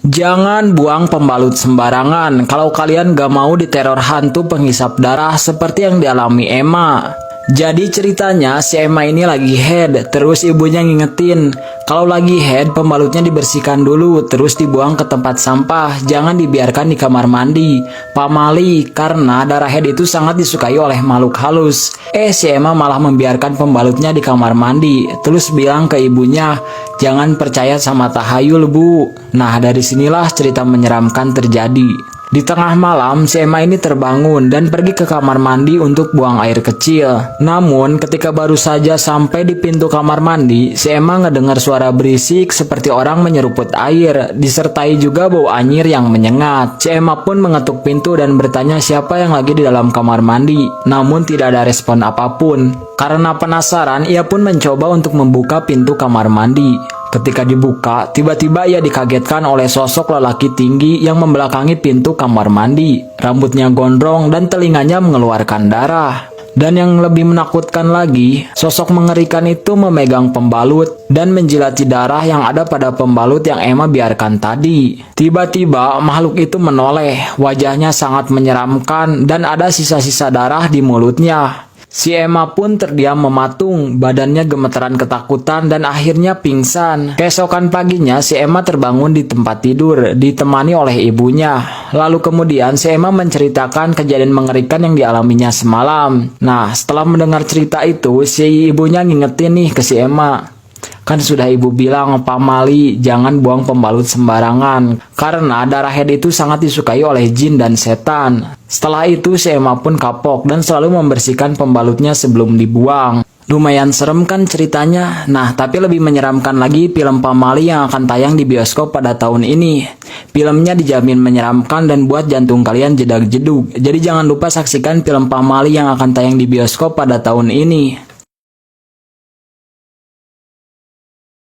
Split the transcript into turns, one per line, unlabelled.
Jangan buang pembalut sembarangan kalau kalian gak mau diteror hantu penghisap darah seperti yang dialami Emma. Jadi ceritanya si Emma ini lagi head, terus ibunya ngingetin kalau lagi head pembalutnya dibersihkan dulu terus dibuang ke tempat sampah, jangan dibiarkan di kamar mandi. Pamali, karena darah head itu sangat disukai oleh makhluk halus. Si Emma malah membiarkan pembalutnya di kamar mandi, terus bilang ke ibunya, jangan percaya sama tahayul bu. Nah dari sinilah cerita menyeramkan terjadi. Di tengah malam, si Emma ini terbangun dan pergi ke kamar mandi untuk buang air kecil. Namun, ketika baru saja sampai di pintu kamar mandi, si Emma ngedengar suara berisik seperti orang menyeruput air, disertai juga bau anyir yang menyengat. Si Emma pun mengetuk pintu dan bertanya siapa yang lagi di dalam kamar mandi. Namun, tidak ada respon apapun. Karena penasaran, ia pun mencoba untuk membuka pintu kamar mandi. Ketika dibuka, tiba-tiba ia dikagetkan oleh sosok lelaki tinggi yang membelakangi pintu kamar mandi. Rambutnya gondrong dan telinganya mengeluarkan darah. Dan yang lebih menakutkan lagi, sosok mengerikan itu memegang pembalut dan menjilati darah yang ada pada pembalut yang Emma biarkan tadi. Tiba-tiba makhluk itu menoleh, wajahnya sangat menyeramkan dan ada sisa-sisa darah di mulutnya. Si Emma pun terdiam mematung, badannya gemeteran ketakutan dan akhirnya pingsan. Keesokan paginya si Emma terbangun di tempat tidur, ditemani oleh ibunya. Lalu kemudian si Emma menceritakan kejadian mengerikan yang dialaminya semalam. Nah, setelah mendengar cerita itu, si ibunya ngingetin nih ke si Emma. Kan sudah ibu bilang, Pamali, jangan buang pembalut sembarangan. Karena darah head itu sangat disukai oleh jin dan setan. Setelah itu si Emma pun kapok dan selalu membersihkan pembalutnya sebelum dibuang. Lumayan serem kan ceritanya? Nah, tapi lebih menyeramkan lagi film Pamali yang akan tayang di bioskop pada tahun ini. Filmnya dijamin menyeramkan dan buat jantung kalian jedag-jedug. Jadi jangan lupa saksikan film Pamali yang akan tayang di bioskop pada tahun ini.